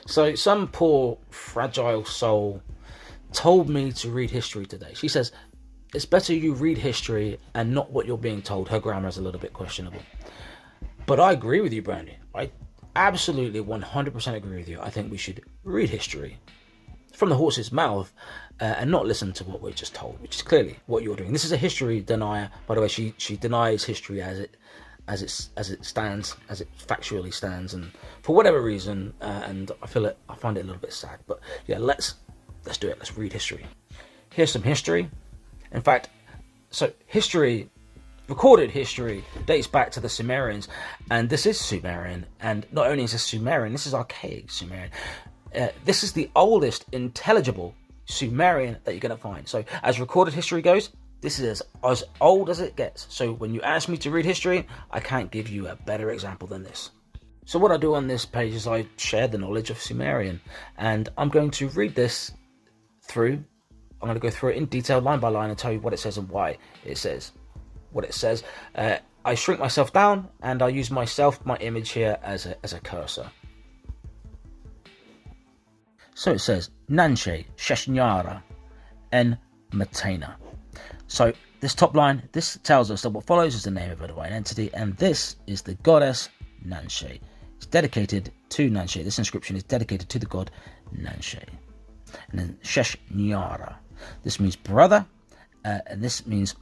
So some poor, fragile soul told me to read history today. She says, it's better you read history and not what you're being told. Her grammar is a little bit questionable. But I agree with you, Brandy. I absolutely 100% agree with you. I think we should read history from the horse's mouth and not listen to what we're just told, which is clearly what you're doing. This is a history denier. By the way, she denies history as it stands, as it factually stands, and for whatever reason, and I find it a little bit sad. But yeah, let's do it. Let's read history. Here's some history. In fact, so history, recorded history, dates back to the Sumerians, and this is Sumerian. And not only is this Sumerian, this is archaic Sumerian. This is the oldest intelligible Sumerian that you're going to find. So as recorded history goes, this is as old as it gets. So when you ask me to read history, I can't give you a better example than this. So what I do on this page is I share the knowledge of Sumerian, and I'm going to read this through. I'm going to go through it in detail, line by line, and tell you what it says and why it says what it says. I shrink myself down, and I use my image here as a cursor. So it says, Nanshe Sheshnyara en Matena. So this top line, this tells us that what follows is the name of a divine entity, and this is the goddess Nanshe. It's dedicated to Nanshe. This inscription is dedicated to the god Nanshe. And then Sheshnyara. This means brother, and this means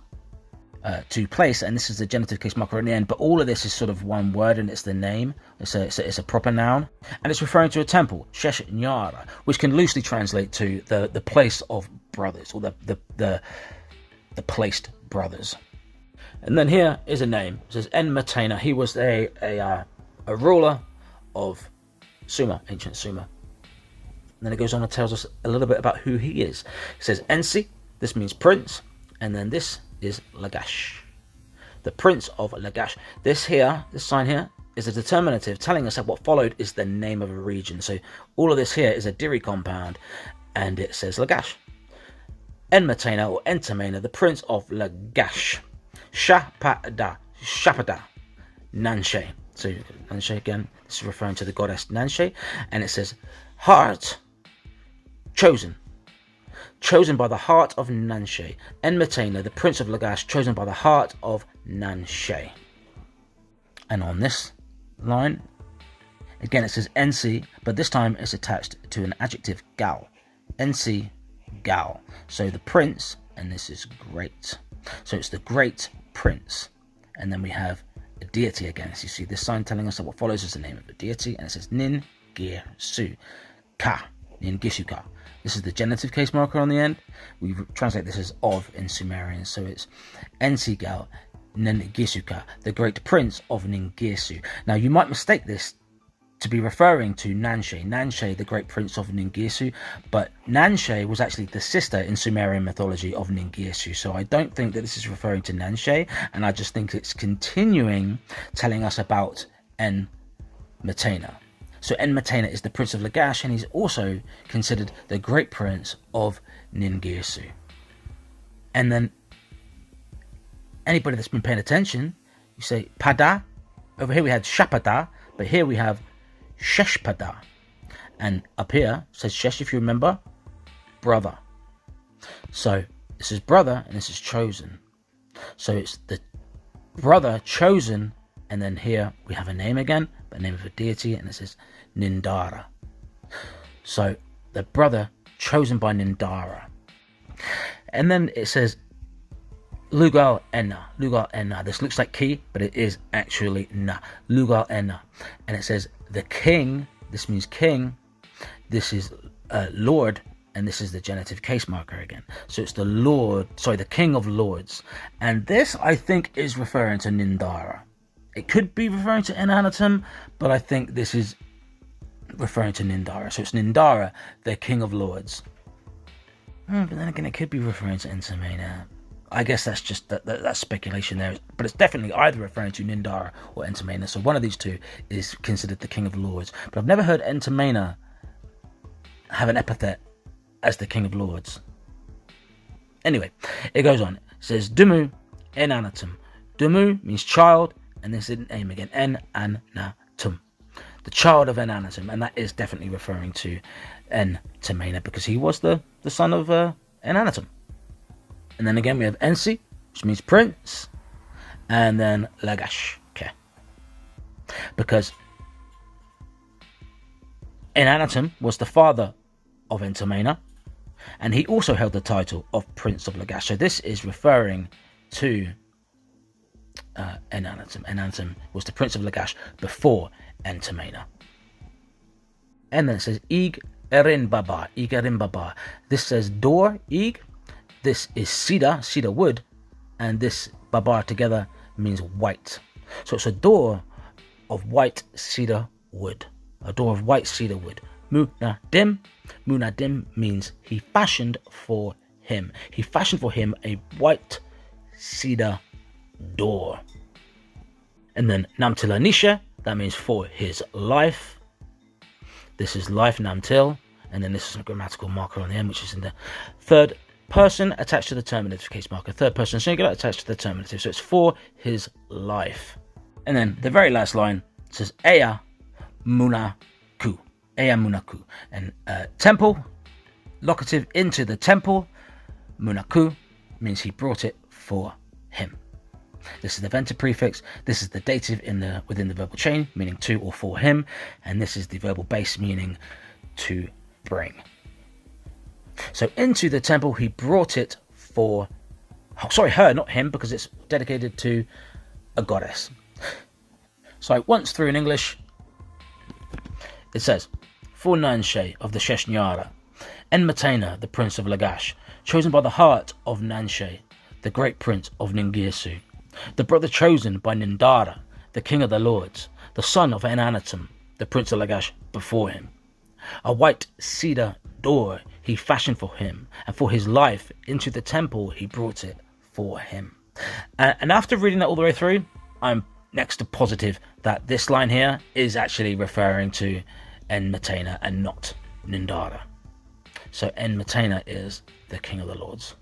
to place, and this is the genitive case marker at the end, but all of this is sort of one word, and it's the name. It's a proper noun, and it's referring to a temple, Sheshnyara, which can loosely translate to the place of brothers, or the placed brothers. And then here is a name. It says En Matena. He was a ruler of Sumer, ancient Sumer. And then it goes on and tells us a little bit about who he is. It says Ensi, this means prince, and then this is Lagash, the prince of Lagash. This sign here, is a determinative telling us that what followed is the name of a region. So all of this here is a Diri compound, and it says Lagash. Enmatena or Entamena, the prince of Lagash. Shapada, Nanshe. So Nanshe again, this is referring to the goddess Nanshe, and it says heart, chosen by the heart of Nanshe. Enmatena, the prince of Lagash, chosen by the heart of Nanshe. And on this line, again it says Ensi, but this time it's attached to an adjective gal. Ensi gal. So the prince, and this is great. So it's the great prince. And then we have a deity again. So you see this sign telling us that what follows is the name of a deity, and it says Nin Gir Su Ka. Nin Gisuka. This is the genitive case marker on the end. We translate this as of in Sumerian. So it's Ensigal Ningisuka, the great prince of Ningisu. Now you might mistake this to be referring to Nanshe, the great prince of Ningisu, but Nanshe was actually the sister in Sumerian mythology of Ningisu. So I don't think that this is referring to Nanshe, and I just think it's continuing telling us about Enmatena. So Enmatena is the prince of Lagash, and he's also considered the great prince of Ningisu. And then anybody that's been paying attention, you say Pada. Over here we had Shapada, but here we have Sheshpada. And up here says Shesh, if you remember, brother. So this is brother and this is chosen. So it's the brother chosen, and then here we have a name again, the name of a deity, and it says Nindara. So the brother chosen by Nindara. And then it says Lugal Enna. This looks like key, but it is actually na. Lugal Enna. And it says the king, this means king, this is Lord, and this is the genitive case marker again. So it's the king of lords. And this, I think, is referring to Nindara. It could be referring to Enanatum, but I think this is referring to Nindara. So it's Nindara, the king of lords. But then again, it could be referring to Entamena. I guess that's just that's speculation there, but it's definitely either referring to Nindara or Entamena. So one of these two is considered the king of lords. But I've never heard Entamena have an epithet as the king of lords. Anyway, it goes on. It says Dumu Enanatum. Dumu means child, and this is the name again, Enanatum. the child of Enanatum, and that is definitely referring to Entemena because he was the son of Enanatum. And then again we have Ensi, which means prince, and then Lagash. Okay, because Enanatum was the father of Entemena, and he also held the title of Prince of Lagash. So this is referring to Enanatum. Enanatum was the Prince of Lagash before Entemena. And then it says Ig Erin Baba. Ig Erin Baba. This says door, Ig. This is cedar wood, and this Baba together means white. So it's a door of white cedar wood. A door of white cedar wood. Munadim. Munadim means he fashioned for him. He fashioned for him a white cedar door. And then Namtilanisha, that means for his life. This is life, Namtil. And then this is a grammatical marker on the end, which is in the third person attached to the terminative case marker. Third person singular attached to the terminative. So it's for his life. And then the very last line says Ea Munaku. Ea Munaku. And temple, locative into the temple. Munaku means he brought it for him. This is the venter prefix. This is the dative within the verbal chain, meaning to or for him. And this is the verbal base, meaning to bring. So into the temple he brought it for, her, not him, because it's dedicated to a goddess. So once through in English, it says, for Nanshe of the Sheshnyara, Enmatena, the prince of Lagash, chosen by the heart of Nanshe, the great prince of Ningirsu, the brother chosen by Nindara, the king of the lords, the son of Enanatum, the prince of Lagash before him. A white cedar door he fashioned for him, and for his life into the temple he brought it for him. And after reading that all the way through, I'm next to positive that this line here is actually referring to Enmatena and not Nindara. So Enmatena is the king of the lords.